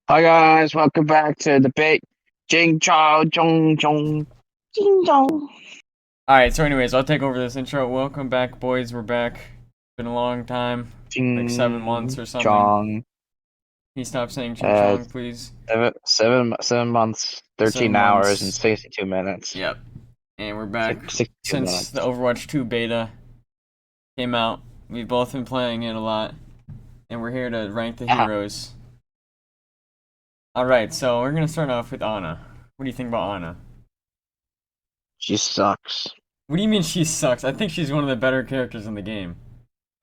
Hi guys, welcome back to debate. Jing Chao Jong Jong Jing Jong. Alright, so anyways, I'll take over this intro. Welcome back, boys. We're back. Been a long time. Like 7 months Jing or something. Can Chong. you stop saying ching Uh, chong, please? seven months, Seven 13 hours, and months. 62 minutes. Yep. And we're back. 62 Since the minutes. Overwatch 2 beta came out, we've both been playing it a lot. And we're here to rank the Yeah, heroes. Alright, so we're gonna start off with Ana. What do you think about Ana? she sucks. What do you mean she sucks? I think she's one of the better characters in the game.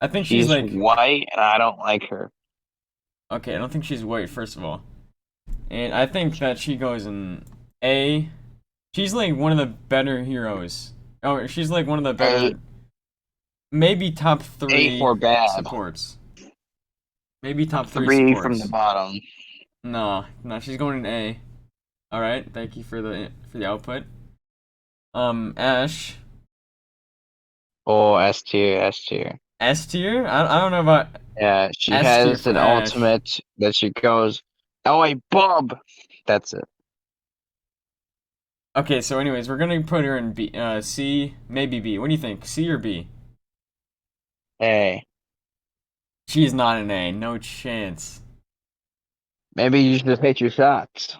I think she's She's like. white, and I don't like her. Okay, I don't think she's white, first of all. And I think that she goes in A. She's like one of the better heroes. Oh, she's like one of the A, better, maybe top A three for bad. supports. Maybe top three Three from the supports. bottom. No, no, she's going in A. All right, thank you for the output. Ash, Oh, S tier, S tier. S tier. I don't know about Yeah, she S tier has for an Ash. ultimate that she goes, "Oh, a bub." That's it. Okay, so anyways, we're gonna put her in B, C, maybe B. What do you think, C or B? A. She's not an A, no chance. Maybe you should just hate your shots.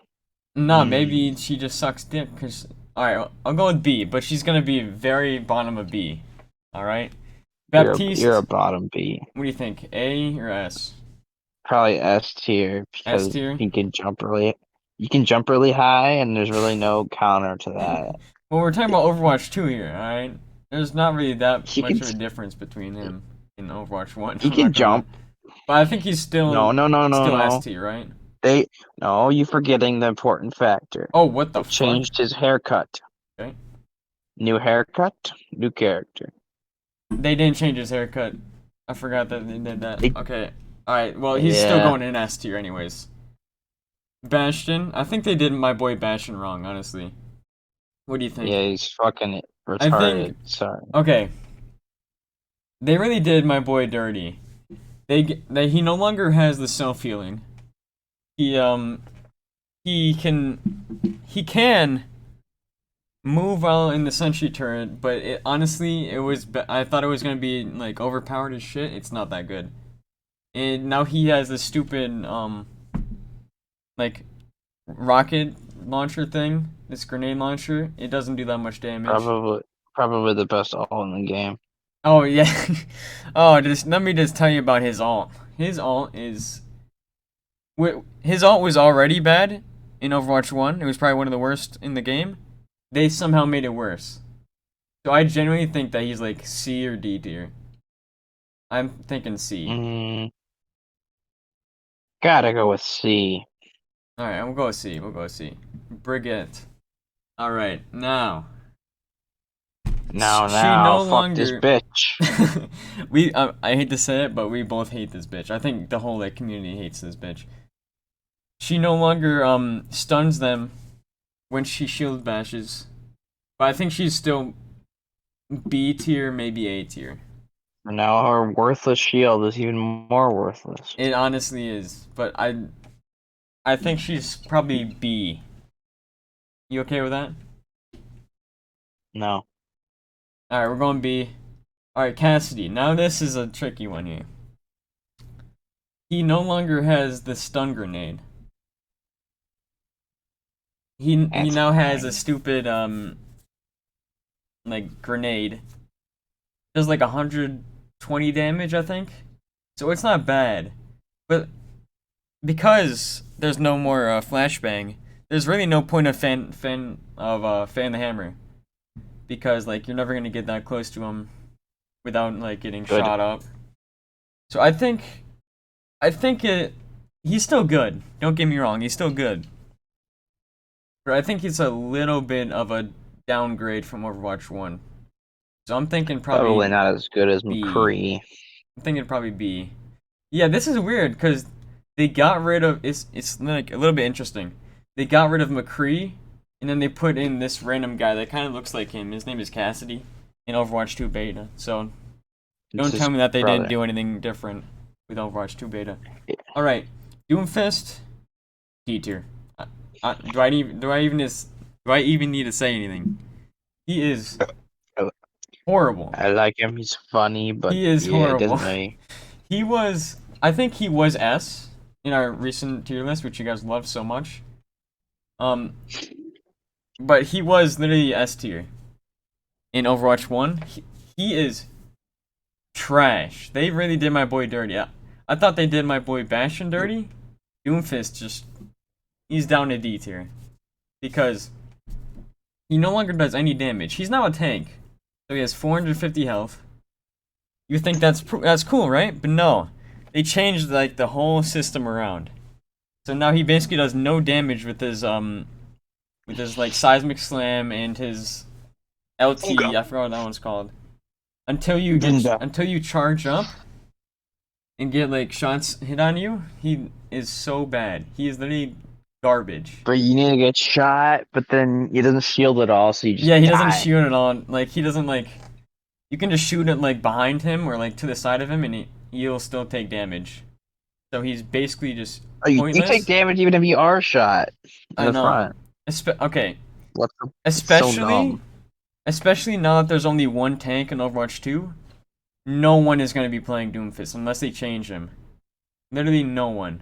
No, maybe Mm, she just sucks dick. Cause all right, I'll go with B, but she's gonna be very bottom of B. All right, you're a Baptiste. bottom B. What do you think? A or S? Probably S tier S because tier. he can jump really. You can jump really high, and there's really no counter to that. Well, we're talking about Overwatch 2 here. All right, there's not really that He much can of a difference between him and Overwatch 1. he I'm not can gonna, jump. but I think he's No, still no, no, no, still S no. tier, right? They no, you forgetting the important factor. Oh, what the They fuck? changed his haircut. Okay, New haircut, new character. they didn't change his haircut. I forgot that they did that. They, Okay, all right. Well, he's still yeah, going in S tier, anyways. Bastion. I think they did my boy Bastion wrong, honestly. What do you think? yeah, he's fucking I think retarded. Sorry. okay, they really did my boy dirty. He no longer has the self healing. He he can move while in the sentry turret, but honestly I thought it was gonna be like overpowered as shit. It's not that good. And now he has this stupid like rocket launcher thing, this grenade launcher. It doesn't do that much damage. Probably, probably the best all in the game. Oh yeah. Oh, just let me just tell you about his alt. His alt is his alt was already bad in Overwatch 1. It was probably one of the worst in the game. They somehow made it worse. So I genuinely think that he's like C or D tier. I'm thinking C. Mm, gotta go with C. All right, we'll go with C. We'll go with C. Brigitte. All right, now Now, she now, no fuck this longer. bitch. I hate to say it, but we both hate this bitch. I think the whole like community hates this bitch. She no longer stuns them when she shield bashes, but I think she's still B tier, maybe A tier. Now her worthless shield is even more worthless. It honestly is, but I think she's probably B. You okay with that? No. All right, we're going B. All right, Cassidy. Now this is a tricky one here. He no longer has the stun grenade. He That's now has a fine. stupid like grenade. Does like 120 damage, I think. So it's not bad, but because there's no more flashbang, there's really no point of fan the hammer because like you're never gonna get that close to him without like getting Good. shot up. So I think he's still good. Don't get me wrong, he's still good. But I think it's a little bit of a downgrade from Overwatch 1. So I'm thinking Probably probably not as good as B. McCree. I'm thinking probably B. Yeah, this is weird because they got rid of it's like a little bit interesting. They got rid of McCree and then they put in this random guy that kind of looks like him. His name is Cassidy in Overwatch 2 beta. So It's don't his tell me that they didn't brother. do anything different with Overwatch 2 beta. All right, Doomfist. D tier. Do I even need to say anything? He is I, horrible. I like him. He's funny, but He is yeah, it horrible. doesn't really. I think he was S in our recent tier list, which you guys love so much. Um, but he was literally S tier in Overwatch 1. He is trash. They really did my boy dirty. I thought they did my boy Bastion dirty. Doomfist just, he's down to D tier. Because he no longer does any damage. He's now a tank. So he has 450 health. You think that's cool, right? But no. They changed like the whole system around. So now he basically does no damage with his like seismic slam and his LT, I forgot what that one's called. Dunga. Until you charge up and get like shots hit on you, he is so bad. He is literally garbage. But you need to get shot, but then he doesn't shield at all, so you just Yeah, he doesn't die. shoot it on. Like he doesn't like. You can just shoot it like behind him or like to the side of him, and he'll still take damage. So he's basically just Oh, you take pointless. damage even if you are shot in I the know. front. Okay, It's so especially dumb. especially now that there's only one tank in Overwatch 2, no one is gonna be playing Doomfist unless they change him. Literally no one.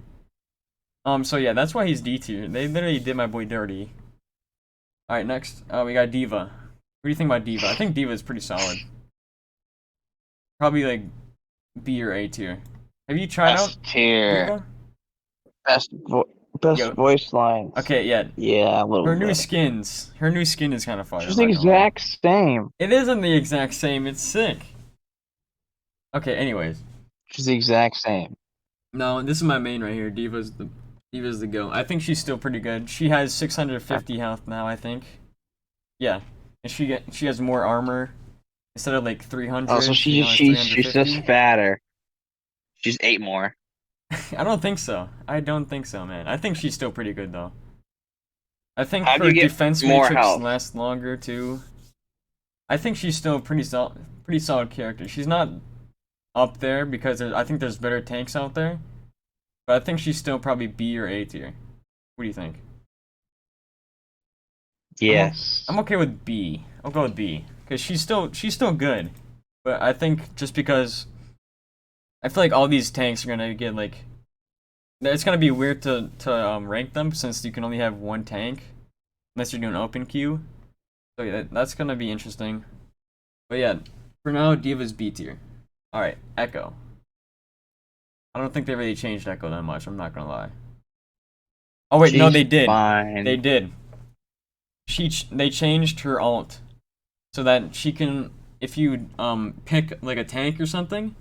So yeah, that's why he's D tier. They literally did my boy dirty. All right, next, we got Diva. What do you think about Diva? I think Diva is pretty solid. Probably like B or A tier. Have you tried out S tier. Diva? Best best Yo, voice lines. okay, yeah. Yeah, a little bit. Her new skin is kind of fire. She's I'm the not gonna lie. exact same. It isn't the exact same. It's sick. Okay, anyways. She's the exact same. No, this is my main right here. Diva's the go. I think she's still pretty good. She has 650 health now, I think. Yeah, and she has more armor instead of like 300. Oh, so She now has she's just 350. fatter. She's 8 more. I don't think so. I don't think so, man. I think she's still pretty good though. I think How do her you get defense more matrix health? lasts longer too. I think she's still a pretty solid character. She's not up there because I think there's better tanks out there, but I think she's still probably B or A tier. What do you think? Yes. I'm okay with B. I'll go with B because she's still good, but I think just because I feel like all these tanks are gonna get like it's gonna be weird to rank them since you can only have one tank unless you're doing open queue. So yeah, that's gonna be interesting. But yeah, for now, Diva's B tier. All right, Echo. I don't think they really changed Echo that much. I'm not gonna lie. Oh wait, no, She's they did. They fine. did. They changed her alt so that she can, if you pick like a tank or something,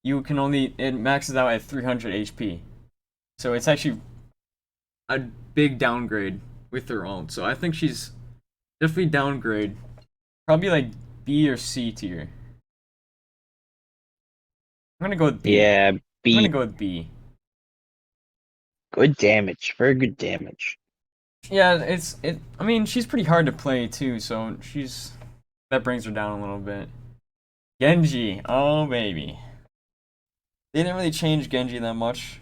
you can only it maxes out at 300 HP. So it's actually a big downgrade with her alt. So I think she's definitely downgrade, probably like B or C tier. I'm gonna go with B. Yeah, I'm gonna B. go with B. Good damage. Very good damage. Yeah, I mean, she's pretty hard to play too, so that brings her down a little bit. Genji, oh baby. They didn't really change Genji that much,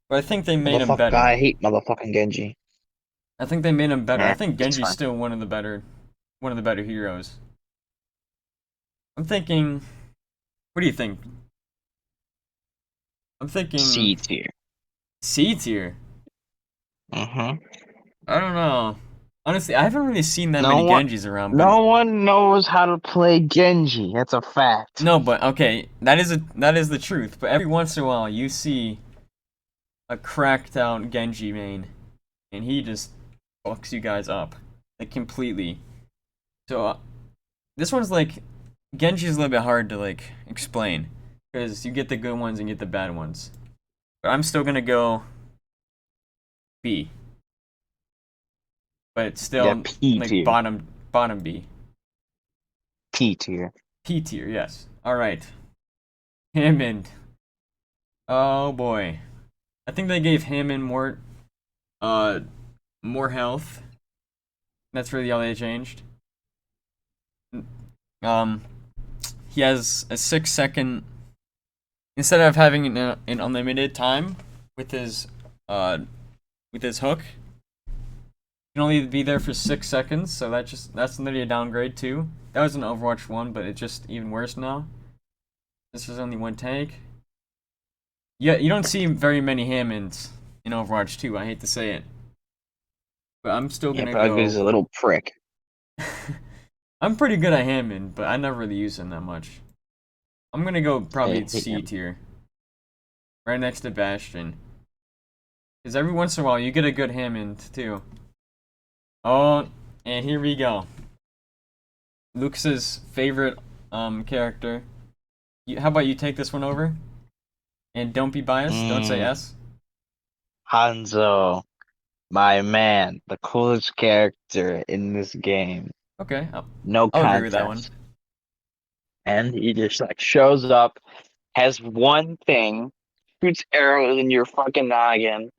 but I think they made him Motherfucker, better. I hate motherfucking Genji. I think they made him better. I Eh, think it's Genji's fine. still one of the better heroes. I'm thinking, what do you think? I'm thinking C tier. C tier. Mm-hmm. I don't know. Honestly, I haven't really seen that No many one, Genjis around, but no one knows how to play Genji. That's a fact. no, but okay, that is the truth. But every once in a while, you see a cracked out Genji main, and he just fucks you guys up like completely. So this one's like Genji's a little bit hard to like explain because you get the good ones and you get the bad ones. But I'm still gonna go B, but it's Yeah, still P like tier. bottom B. P tier. P tier, yes. All right, Hammond. Oh boy, I think they gave Hammond uh more health. That's really all they changed. Um, he has a 6 second instead of having an unlimited time with his with his hook. Can only be there for 6 seconds, so that's literally a downgrade too. That was an Overwatch 1, but it's just even worse now. This is only one tank. Yeah, you don't see very many Hammonds in Overwatch 2, I hate to say it. But I'm still Yeah, gonna Bug is go. a little prick. I'm pretty good at Hammond, but I never really use him that much. I'm gonna go I probably hate C him. tier. Right next to Bastion. Because every once in a while you get a good Hammond too. Oh, and here we go. Lucas's favorite character. How about you take this one over? And don't be biased. Don't say Mm, S. Hanzo, my man, the coolest character in this game. Okay, No I'll agree with that one. contest. And he just like shows up, has one thing, shoots arrows in your fucking noggin.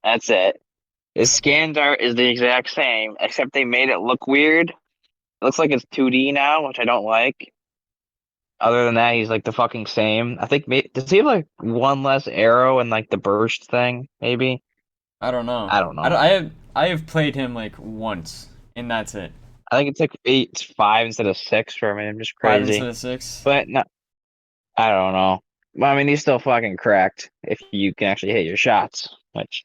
That's it. His scan dart is the exact same, except they made it look weird. It looks like it's 2D now, which I don't like. Other than that, he's like the fucking same. I think does he have like one less arrow and like the burst thing? Maybe I don't know. I don't I know. don't. I have played him like once, and that's it. I think it's like five instead of six for me. I'm just 5 instead crazy, of 6. but no, I don't know. Well, I mean, he's still fucking cracked if you can actually hit your shots, which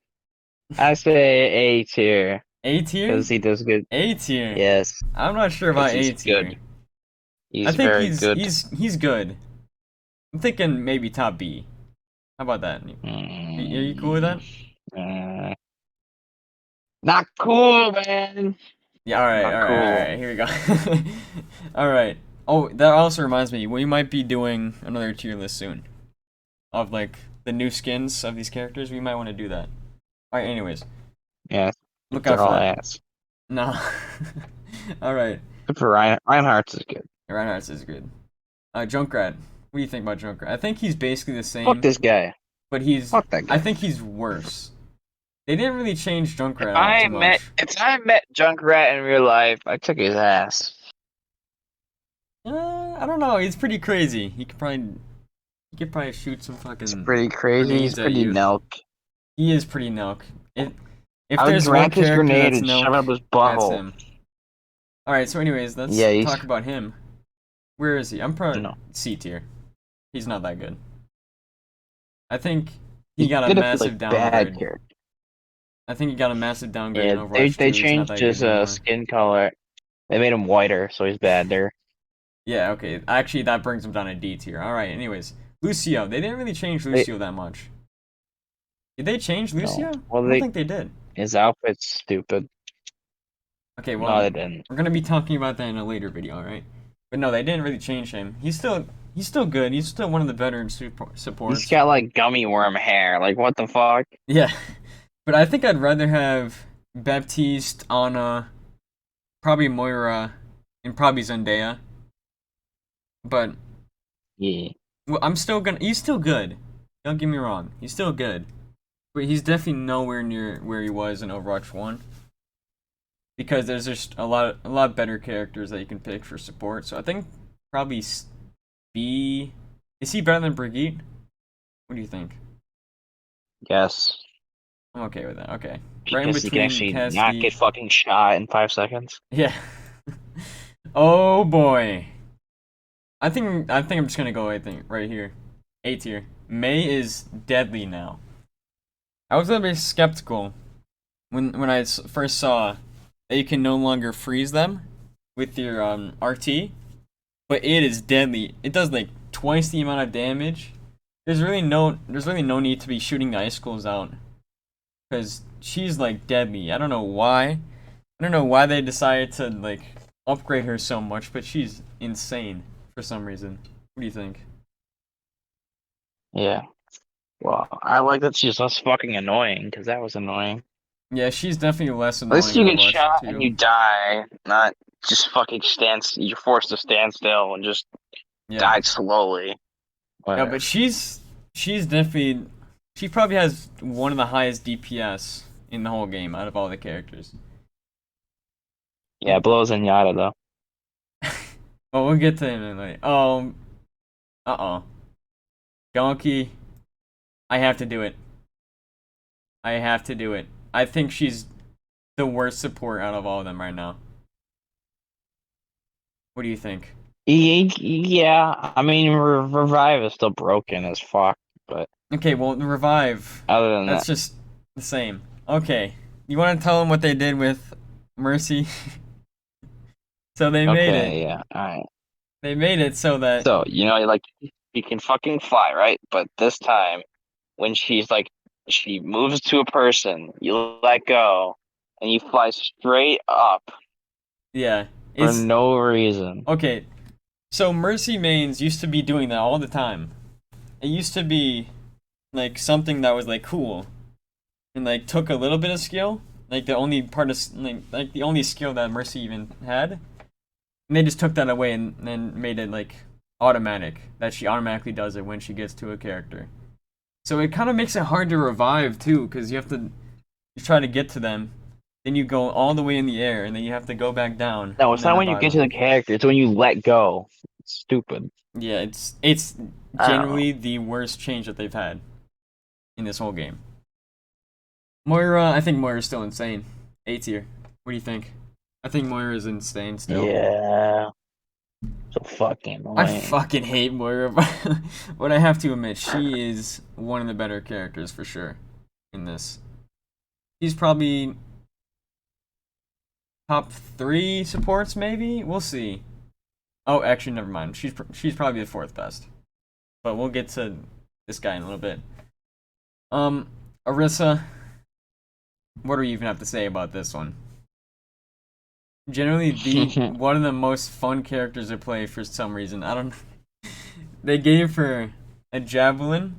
I say A tier A tier? because he does good. A tier. Yes, I'm not sure because about he's A tier. good. I He's think very he's good. he's he's good. I'm thinking maybe top B. How about that? Are you cool with Mm, that? uh, not cool, man. Yeah. All right. Not All right. All cool. right. Here we go. All right. Oh, that also reminds me. We might be doing another tier list soon of like the new skins of these characters. We might want to do that. All right. Anyways, Yeah, look out they're for all that. ass. No. All right. Good for Ryan. Reinhardt's is good. Reinhardt's is good. Junkrat. What do you think about Junkrat? I think he's basically the Fuck same, this guy. but he's. Fuck that I guy. think he's worse. They didn't really change Junkrat out too much. If I met Junkrat in real life, I took his ass. I don't know. He's pretty crazy. He could probably shoot some He's fucking pretty crazy. He's grenades at pretty you. nelk. He is pretty nelk. If I would there's one grab his character grenade that's and shove nelk, it up his that's butthole. him. All right. So, anyways, let's Yeah, he's talk about him. Where is he? I'm probably no. C tier. He's not that good. I think he He got a did it for like massive bad downgrade. character. I think he got a massive downgrade Yeah, in Overwatch they 2. He's not changed that good his anymore. skin color. They made him whiter, so he's bad there. Yeah, okay. Actually, that brings him down to D tier. All right. Anyways, Lucio. They didn't really change They Lucio that much. Did they change no. Lucio? Well, I don't they think they did. his outfit's stupid. Okay, No, well, they didn't. we're gonna be talking about that in a later video, all right? But no, they didn't really change him. He's still good. He's still one of the better He's supports. got like gummy worm hair. Like what the fuck? Yeah, but I think I'd rather have Baptiste, Ana, probably Moira, and probably Zendaya. But Yeah. well, He's still good. Don't get me wrong. He's still good, but he's definitely nowhere near where he was in Overwatch 1. Because there's just a lot better characters that you can pick for support. So I think probably B. Is he better than Brigitte? What do you think? Yes. I'm okay with that. Okay, right in Because he can between actually not Cassidy. get fucking shot in 5 seconds. Yeah. Oh boy. I think I'm just gonna go. I think right here, A tier. May is deadly now. I was a little bit skeptical when I first saw that you can no longer freeze them with your RT. But it is deadly. It does like twice the amount of damage. There's really no need to be shooting the icicles out because she's like deadly. I don't know why. I don't know why they decided to like upgrade her so much, but she's insane for some reason. What do you think? Yeah. Well, I like that she's less fucking annoying because that was annoying. Yeah, she's definitely less At least annoying in you get Overwatch shot and 2. you die, not just fucking you're forced to stand still and just Yeah. die slowly. Yeah, Whatever. but she's definitely she probably has one of the highest DPS in the whole game out of all the characters. Yeah, blows in Yada though. Well, we'll get to him in a minute. Uh-oh. Donkey, I have to do it. I have to do it. I think she's the worst support out of all of them right now. What do you think? Yeah, I mean, Revive is still broken as fuck, but Okay, well, the revive. other than That's that, just the same. Okay, you want to tell them what they did with Mercy? So they made it. okay, yeah, all right. They made it so that So, like she can fucking fly, right? But this time, when she moves to a person, you let go, and you fly straight up yeah, for it's no reason. okay. So Mercy mains used to be doing that all the time. It used to be like something that was like cool and like took a little bit of skill, like the only part of like the only skill that Mercy even had, and they just took that away and then made it like automatic that she automatically does it when she gets to a character. So it kind of makes it hard to revive too, because you try to get to them, then you go all the way in the air, and then you have to go back down No, and it's then not when you revive get to them. the character, it's when you let go. It's stupid. Yeah, it's I don't know. generally the worst change that they've had in this whole game. Moira, I think Moira's still insane. A tier. What do you think? I think Moira is insane still. Yeah, so fucking I annoying. fucking hate Moira, but I have to admit, she is one of the better characters for sure in this. She's probably top three supports, maybe? We'll see. Oh, actually, never mind. She's probably the fourth best. But we'll get to this guy in a little bit. Um, Orisa, what do we even have to say about this one? Generally, the one of the most fun characters to play for some reason. I don't. They gave her a javelin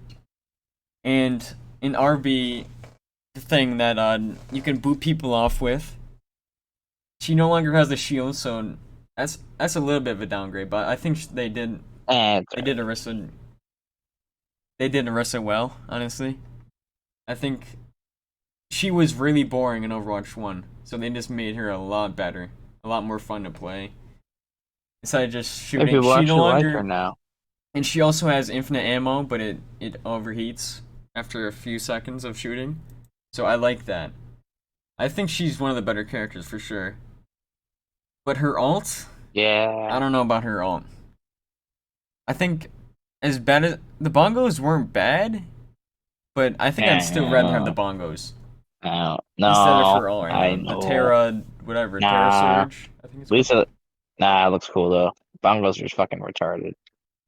and an RB thing that you can boot people off with. She no longer has the shield, so that's a little bit of a downgrade. But I think And they did Orisa they did Orisa well. Honestly, I think she was really boring in Overwatch 1, so they just made her a lot better, a lot more fun to play. Instead of just shooting, people she no actually like her longer, now. and she also has infinite ammo, but it overheats after a few seconds of shooting. So I like that. I think she's one of the better characters for sure. But her ult, I Yeah, don't know about her ult. I think as bad as the bongos weren't bad, but I think I'd still rather have the no, bongos instead of no, her ult right I now. The know. Terra, whatever, Terra Nah, Surge, I think it's called. Lisa, nah, it looks cool though. Bongos are just fucking retarded.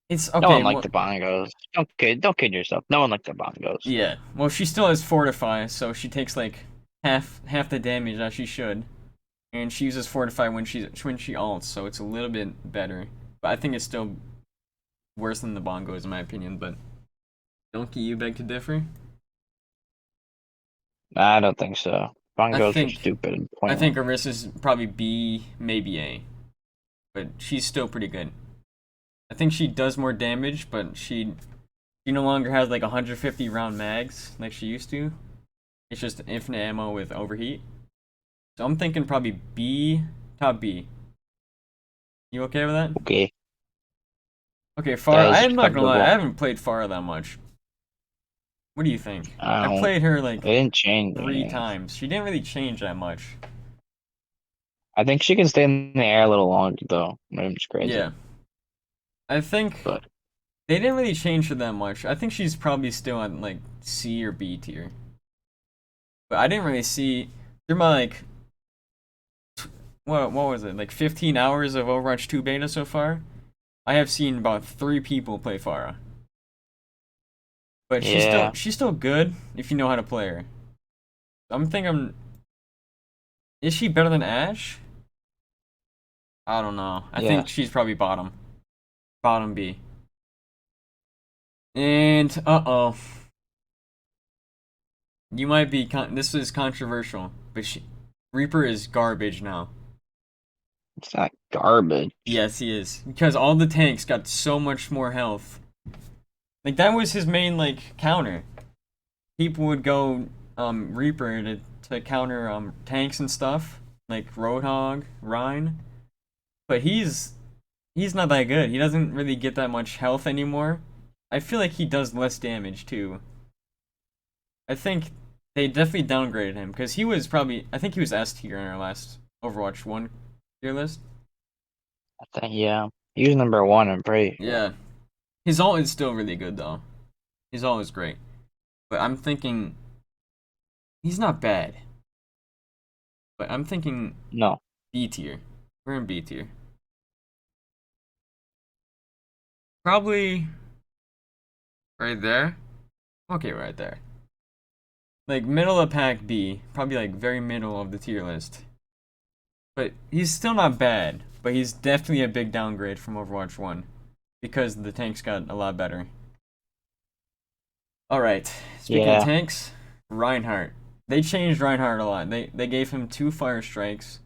It's No one okay. liked Well, the bongos. Don't kid yourself. No one liked the bongos. yeah. Well, she still has Fortify, so she takes like half the damage that she should, and she uses Fortify when she ults, so it's a little bit better. But I think it's still worse than the bongos in my opinion. But Donkey, you beg to differ. I don't think so. I Bongos are think stupid and I pointless. think Arissa's probably B, maybe A, but she's still pretty good. I think she does more damage, but she no longer has like 150 round mags like she used to. It's just infinite ammo with overheat. So I'm thinking probably B, top B. You okay with that? Okay, Okay, that Pharah. I is am not gonna lie, I acceptable. haven't played Pharah that much. What do you think? I I don't. played her like They didn't change three anything. times. She didn't really change that much. I think she can stay in the air a little longer though. Maybe it's crazy, Yeah, I think but they didn't really change her that much. I think she's probably still on like C or B tier. But I didn't really see through my like what was it like 15 hours of Overwatch 2 beta so far. I have seen about 3 people play Pharah, but yeah, she's still good if you know how to play her. I'm thinking, is she better than Ash? I don't know. I think yes. she's probably bottom B. And you might be this is controversial, but Reaper is garbage now. It's not garbage. Yes, he is because all the tanks got so much more health. Like that was his main like counter. People would go Reaper to counter tanks and stuff like Roadhog, Rhine, but he's not that good. He doesn't really get that much health anymore. I feel like he does less damage too. I think They definitely downgraded him because he was probably I think he was S tier in our last Overwatch 1 tier list. I think yeah. He was number one, I'm pretty sure. Yeah. His ult is still really good though. His ult is great. But I'm thinking he's not bad. But I'm thinking No. B tier. We're in B tier. Probably right there. Okay, right there. Like middle of pack B, probably like very middle of the tier list. But he's still not bad. But he's definitely a big downgrade from Overwatch 1 because the tanks got a lot better. All right. Speaking of Yeah. tanks, Reinhardt. They changed Reinhardt a lot. They gave him 2 fire strikes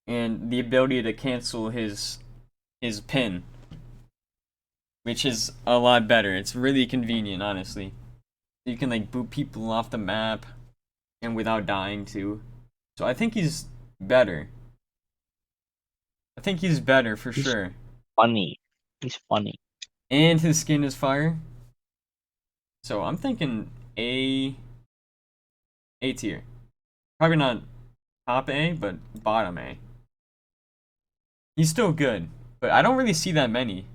and the ability to cancel his pin, which is a lot better. It's really convenient, honestly. You can like boot people off the map and without dying too. So I think he's better. I think he's better for He's sure. funny. He's funny. And his skin is fire. So I'm thinking A tier. Probably not top A, but bottom A. He's still good, but I don't really see that many.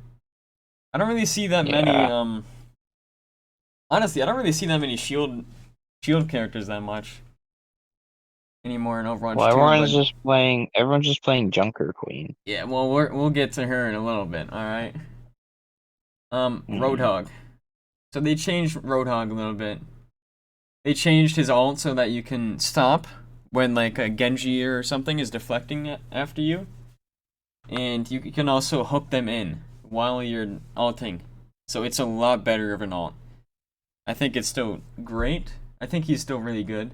I don't really see that many. Yeah. Honestly, I don't really see that many shield characters that much anymore in Well, Overwatch 2. But everyone's just playing Junker Queen. yeah, well, we'll get to her in a little bit. All right. Mm. Roadhog. So they changed Roadhog a little bit. They changed his ult so that you can stop when like a Genji or something is deflecting after you, and you can also hook them in while you're ulting. So it's a lot better of an ult. I think it's still great. I think he's still really good,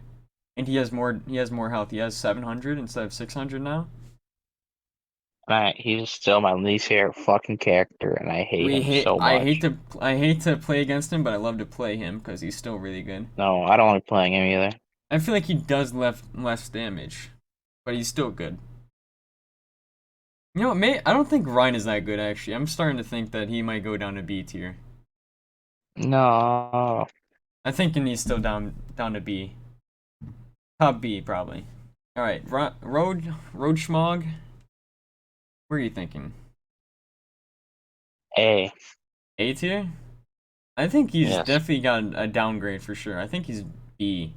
and he has more health. He has 700 instead of 600 now. He's still my least favorite fucking character, and I hate We him hate. so much. I hate to play against him, but I love to play him because he's still really good. No, I don't like playing him either. I feel like he does less damage, but he's still good. You know what, I don't think Ryan is that good actually. I'm starting to think that he might go down to B tier. No. I think he's still down to B. Top B probably. All right, Road Schmog. What are you thinking? A. A tier? I think he's Yes. definitely got a downgrade for sure. I think he's B.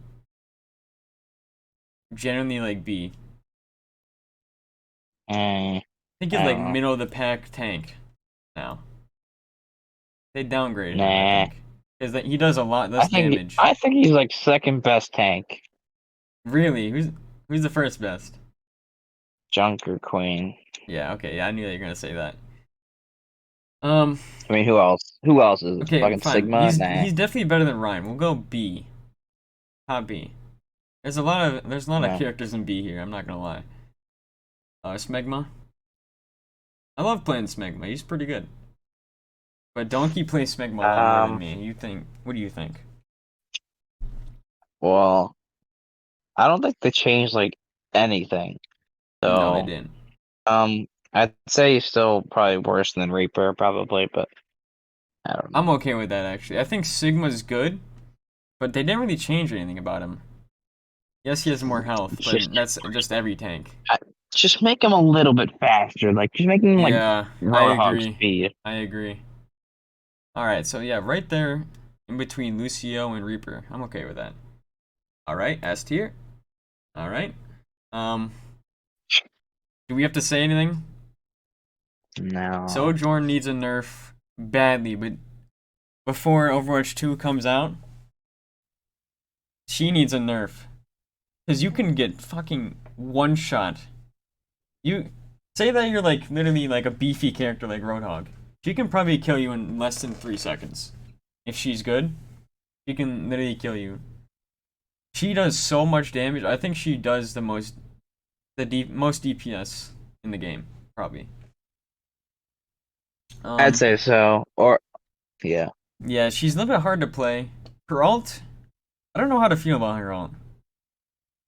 Generally like B. I think I he's like don't know. middle of the pack tank now. They downgraded him, I Nah. think. Because he does a lot less damage. I think he's like second best tank. Really? Who's the first best? Junker Queen. Yeah, okay, yeah, I knew that you were gonna say that. Um, I mean, who else? Who else is it? okay, Fucking fine. Sigma? Nah. He's definitely better than Ryan. We'll go B. Top B. There's a lot of No. characters in B here, I'm not gonna lie. Smegma. I love playing Smegma, he's pretty good. But Donkey plays Smegma a lot more than Um. me. What do you think? Well, I don't think they changed like anything. No, they So, didn't. I'd say he's still probably worse than Reaper, probably, but I don't I'm know. okay with that actually. I think Sigma's good, but they didn't really change anything about him. Yes, he has more health, but Just, that's just every tank. I- just make him a little bit faster. Like, just make him like Yeah, I Roadhog agree. speed. I agree. All right, so yeah, right there in between Lucio and Reaper. I'm okay with that. All right, S tier. All right. Um, do we have to say anything? No. Sojourn needs a nerf badly, but before Overwatch 2 comes out, she needs a nerf. Because you can get fucking one shot. You say that you're like literally like a beefy character like Roadhog. She can probably kill you in less than 3 seconds. If she's good, she can literally kill you. She does so much damage. I think she does most DPS in the game, probably. I'd Um, say so. Or, yeah. yeah, she's a little bit hard to play. Her ult, I don't know how to feel about her ult.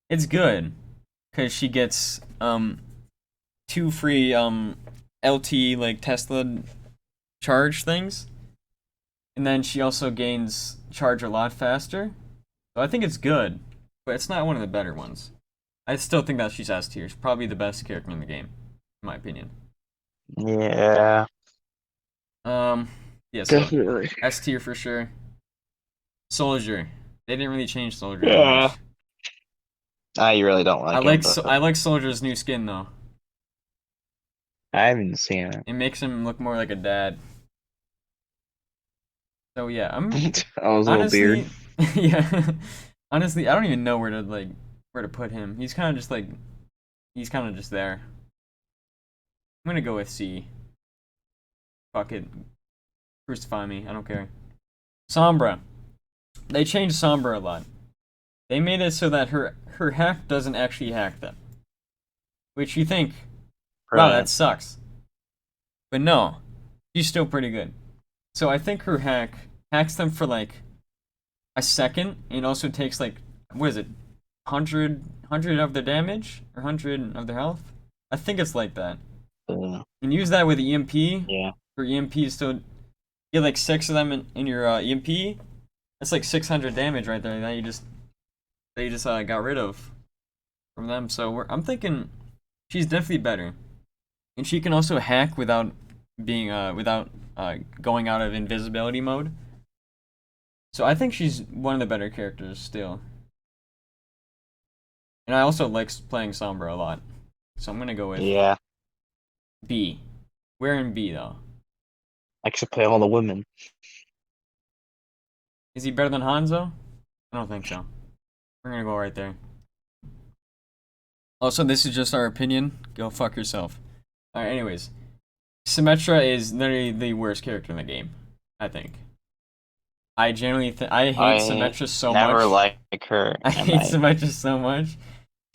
It's good, cause she gets 2 free LT like Tesla charge things, and then she also gains charge a lot faster. So I think it's good, but it's not one of the better ones. I still think that she's S tier. She's probably the best character in the game, in my opinion. Yeah, Um, yeah, so definitely. S tier for sure. Soldier. They didn't really change Soldier that Yeah. much. You really don't like him, but I like Soldier's new skin though. I haven't seen it. It makes him look more like a dad. So yeah, I'm Oh, his little beard. honestly yeah. Honestly, I don't even know where to put him. He's kind of just there. I'm gonna go with C. Fuck it. Crucify me. I don't care. Sombra. They changed Sombra a lot. They made it so that her hack doesn't actually hack them. Which you think, wow, that Right. sucks. But no, she's still pretty good. So I think her hack hacks them for like a second and also takes like, what is it, 100 of their damage? Or 100 of their health? I think it's like that. And use that with EMP. Yeah. For EMP is still, get like 6 of them in your EMP. That's like 600 damage right there that you just got rid of from them. So I'm thinking she's definitely better. And she can also hack without going out of invisibility mode. So I think she's one of the better characters still. And I also like playing Sombra a lot. So I'm gonna go with Yeah. B. Where in B though? Except play all the women. Is he better than Hanzo? I don't think so. We're gonna go right there. Also, this is just our opinion. Go fuck yourself. Alright, anyways. Symmetra is literally the worst character in the game, I think. I hate I Symmetra so never much. like her, I and hate Symmetra so much.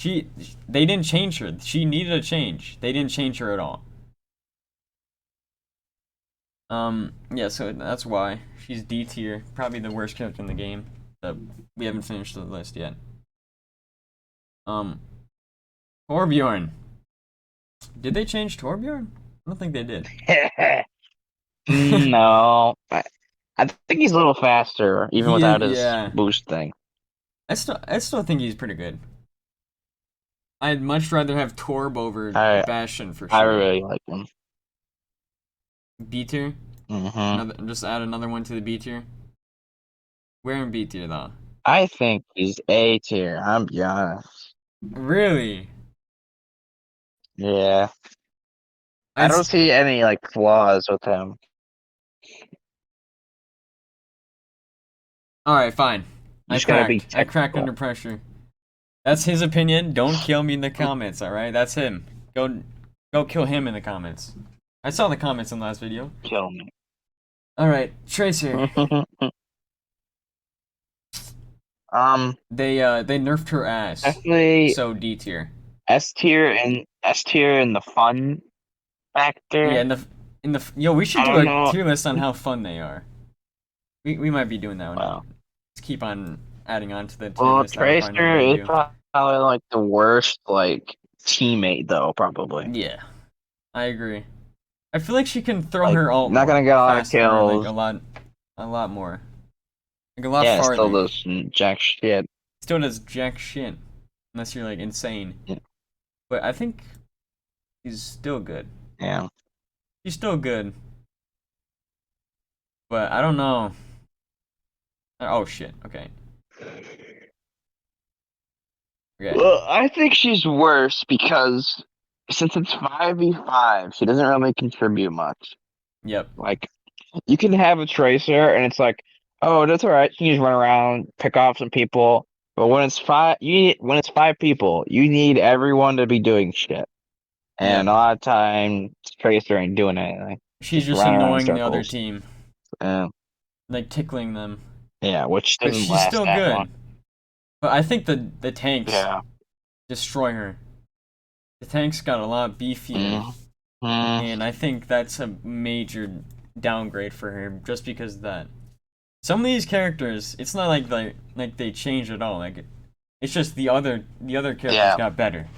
She they didn't change her. She needed a change. They didn't change her at all. Yeah, so that's why she's D tier, probably the worst character in the game. But we haven't finished the list yet. Um, Torbjorn. Did they change Torbjorn? I don't think they did. no. I think he's a little faster, even He is, without his yeah. boost thing. I still think he's pretty good. I'd much rather have Torb over I Bastion for I sure. really like him. B tier. Hmm. Just add another one to the B tier. Where in B tier though? I think he's A tier. I'm be honest. Really? Yeah. I I'd don't see any like flaws with him. All right, fine. You just gotta be I cracked under technical. pressure. That's his opinion. Don't kill me in the comments, all right? That's him. Go kill him in the comments. I saw the comments in the last video. Kill me. All right, Tracer. They nerfed her ass. Definitely So D tier. S tier in the fun Yeah, factor. yo, we should I do don't a know. tier list on how fun they are. We might be doing that one. Well, Let's keep on adding on to the tier well, list that we're probably never Tracer gonna is do. probably like the worst like teammate though, probably. Yeah, I agree. I feel like she can throw Like her ult not more gonna get a lot of faster, or like kills. a lot more, like a lot Yeah, still farther. does jack shit. Still does jack shit, unless you're like insane. Yeah. But I think she's still good. Yeah. She's still good, but I don't know. Oh shit. Okay. Okay. Well, I think she's worse because since it's 5v5, she doesn't really contribute much. Yep. Like, you can have a tracer and it's like, oh, that's all right. You can just run around, pick off some people. But when it's 5 people, you need everyone to be doing shit. And Yep. a lot of times, tracer ain't doing anything. She's Just just running around in annoying the other circles. team, Uh, like tickling them. yeah, which But doesn't she's last still that long. good. But I think the tanks Yeah. destroy her. The tanks got a lot beefier, Mm-hmm. and I think that's a major downgrade for her just because of that. Some of these characters, it's not like they changed at all. Like it's just the other characters Yeah. got better.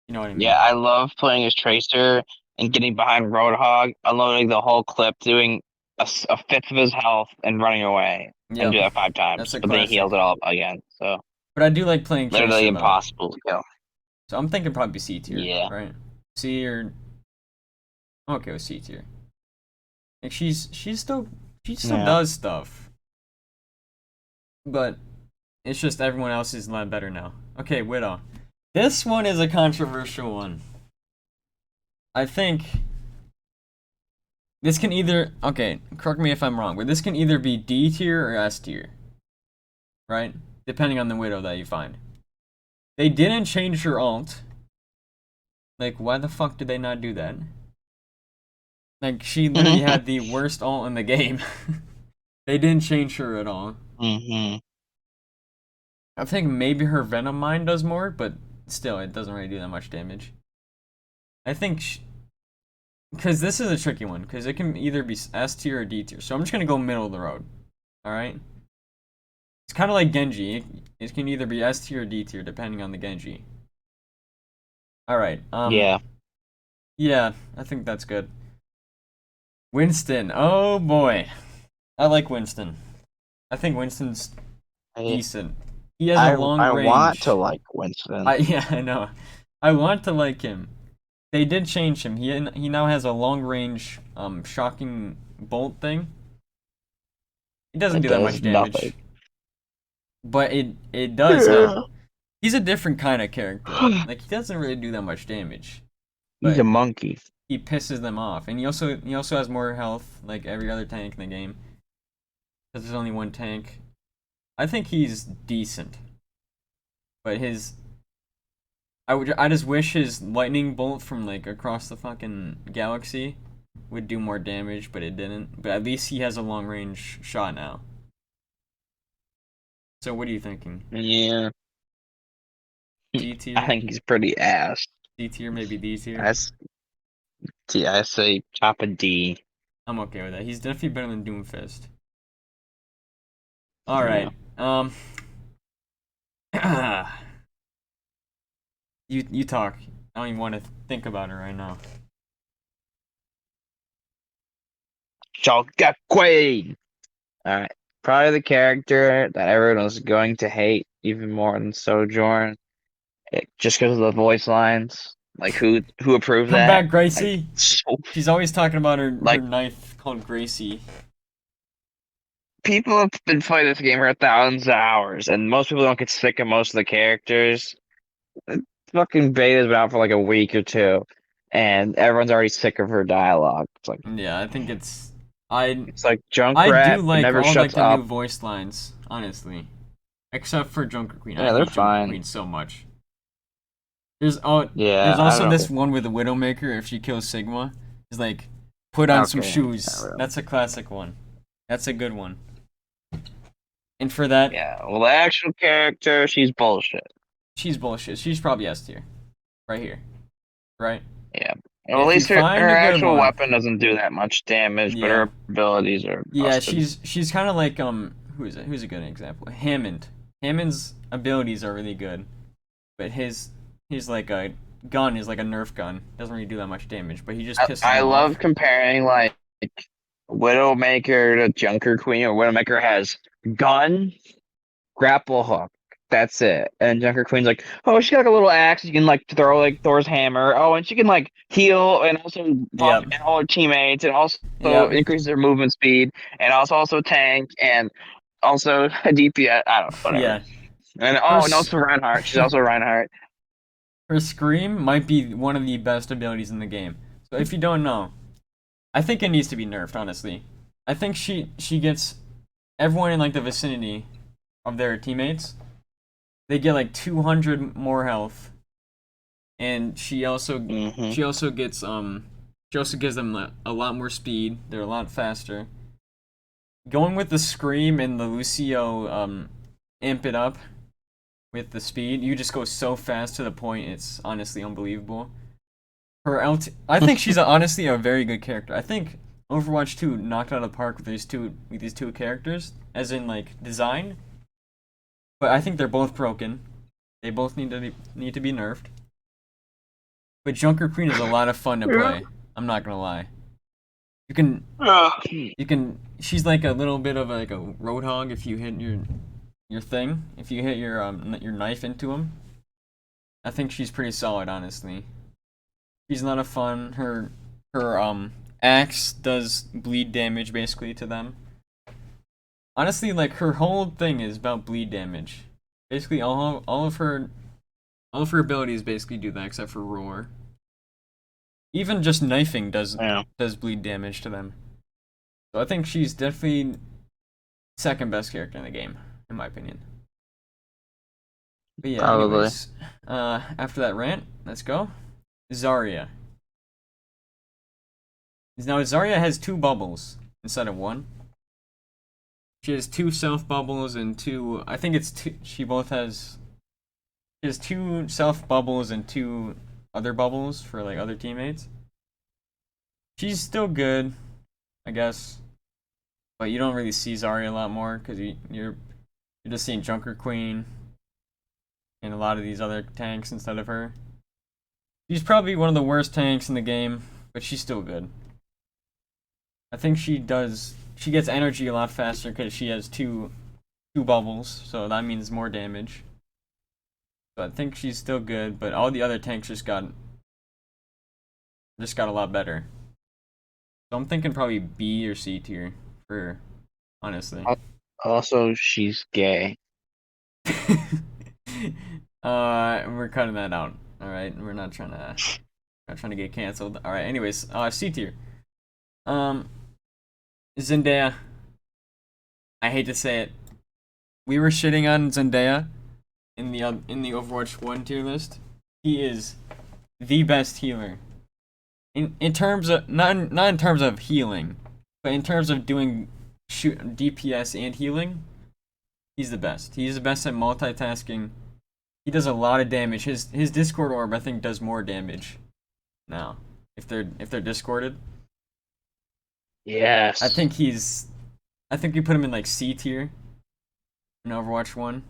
You know what I Yeah, mean? I love playing as Tracer and getting behind Roadhog, unloading the whole clip, doing a fifth of his health and running away, and Yep. do that five That's times. a But then he classic. heals it all up again. So But I do like playing literally Tracer though. impossible to kill. So I'm thinking probably C tier, Yeah. right? C or I'm okay with C tier. Like she still Yeah. does stuff, but it's just everyone else is a lot better now. Okay, Widow. This one is a controversial one. I think this can either okay, correct me if I'm wrong, but this can either be D tier or S tier, right? Depending on the Widow that you find. They didn't change her alt. Like, why the fuck did they not do that? Like, she literally had the worst alt in the game. They didn't change her at all. hmm I think maybe her Venom Mine does more, but still, it doesn't really do that much damage. I think, because this is a tricky one, because it can either be S tier or D tier. So I'm just gonna go middle of the road. All right. It's kind of like Genji. It can either be S tier or D tier depending on the Genji. All right. Yeah. Yeah, I think that's good. Winston. Oh boy, I like Winston. I think Winston's I decent. He has a long I want to range. like Winston. Yeah, I know. I want to like him. They did change him. He now has a long range shocking bolt thing. He doesn't It do that much does damage, nothing. but it does now. He's a different kind of character. Like he doesn't really do that much damage, He's a but monkey. he pisses them off. And he also has more health like every other tank in the game. Because there's only one tank. I think he's decent. But I just wish his lightning bolt from like across the fucking galaxy would do more damage, but it didn't. But at least he has a long range shot now. So what are you thinking? Yeah. C I tier? think he's pretty ass. D tier, maybe D tier? I, I say top of D. I'm okay with that. He's definitely better than Doomfist. Yeah. Alright. You talk. I don't even want to think about it right now. Quaid. Alright. Probably the character that everyone was going to hate even more than Sojourn. Just because of the voice lines. Like who approved Come that? back, Like Gracie! so She's always talking about her like knife called Gracie. people have been playing this game for thousands of hours, and most people don't get sick of most of the characters. Fucking beta's been out for like a week or two, and everyone's already sick of her dialogue. Yeah, I think I It's like I Junkrat do like never all like shuts the new up. voice lines, honestly. Except for Junker Queen. I Yeah, they're hate Junker fine. Queen so much. There's oh Yeah, there's I also don't this know. one with the Widowmaker if she kills Sigma. Is like put on some Okay, not shoes. really. That's a classic one. That's a good one. And for that, Yeah, well, the actual character, she's bullshit. she's bullshit. She's probably S tier. Right here. Right? Yeah. Well, at If you least her, find her a good actual one. weapon doesn't do that much damage, but Yeah. her abilities are Yeah, busted. she's kinda like who is it? Who's a good example? Hammond. Hammond's abilities are really good. But his like a gun is like a Nerf gun. Doesn't really do that much damage, but he just pisses I them love off. comparing like Widowmaker to Junker Queen, or Widowmaker has gun, grapple hook. That's it. And Junker Queen's like, oh, she got like a little axe. You can like throw like Thor's hammer. Oh, and she can like heal and also buff Yep. all her teammates, and also Yep. increase their movement speed, and also tank, and also a DPS. I don't know, whatever. Yeah. And Her oh, and also Reinhardt. She's also Reinhardt. her scream might be one of the best abilities in the game. So if you don't know, I think it needs to be nerfed, honestly. I think she gets everyone in like the vicinity of their teammates. They get like 200 more health, and hmm she also gets she also gives them a lot more speed. They're a lot faster. Going with the scream and the Lucio amp it up with the speed, you just go so fast to the point. It's honestly unbelievable. Her LT, I think she's honestly a very good character. I think Overwatch 2 knocked out of the park with these two characters, as in like design. But I think they're both broken. They both need to be nerfed. But Junker Queen is a lot of fun to Yeah. play. I'm not gonna lie. You can Uh, she's like a little bit of like a roadhog if you hit your your thing, if you hit your knife into him, I think she's pretty solid, honestly. She's a lot of fun. Her axe does bleed damage basically to them. Honestly, like her whole thing is about bleed damage. Basically, all of her abilities basically do that except for roar. Even just knifing Yeah, does bleed damage to them. So I think she's definitely second best character in the game, in my opinion. But yeah, probably. anyways, after that rant, let's go. Zarya. Now Zarya has two bubbles instead of one. She has two self bubbles and two. I think it's two. She has two self bubbles and two other bubbles for like other teammates. She's still good, I guess, but you don't really see Zarya a lot more because you're just seeing Junker Queen and a lot of these other tanks instead of her. She's probably one of the worst tanks in the game, but she's still good. I think she gets energy a lot faster because she has two bubbles, so that means more damage. So I think she's still good, but all the other tanks just got a lot better. So I'm thinking probably B or C tier for honestly. Also, she's gay. We're cutting that out. All right, we're not trying to get canceled. All right, anyways, C tier. Zendaya. I hate to say it. We were shitting on Zendaya in the Overwatch 1 tier list. He is the best healer. In terms of not in terms of healing, but in terms of doing DPS and healing, he's the best. He's the best at multitasking. He does a lot of damage. His Discord orb I think does more damage now if they're discorded. Yes. I think we put him in like C tier in Overwatch 1.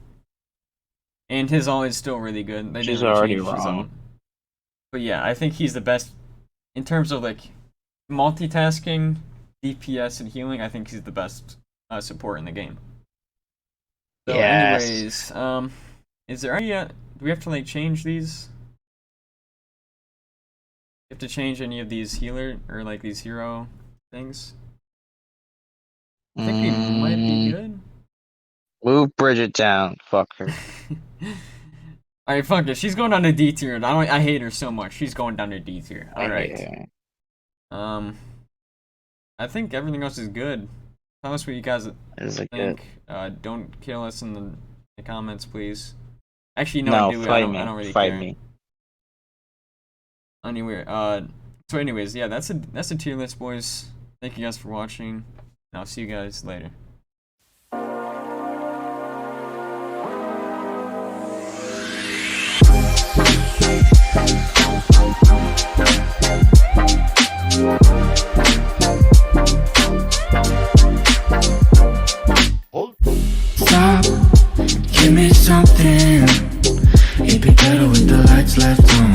And his ult is still really good. They She's didn't really already change his wrong. ult. But yeah, I think he's the best in terms of like multitasking, DPS, and healing. I think he's the best support in the game. So, Yes. anyways, is there any? Do we have to like change these? You have to change any of these healer or like these hero things? I think we might be good. Move Bridget down, fucker. Alright, fuck it. She's going down to D tier. I hate her so much. She's going down to D tier. Alright. Yeah. I think everything else is good. Tell us what you guys Is it good? think. Don't kill us in the comments, please. Actually, No, do it. fight I me. don't really Fight care. me. Anyway, so anyways, yeah, that's a tier list, boys. Thank you guys for watching. And I'll see you guys later. Stop, give me something. It'd be better with the lights left on.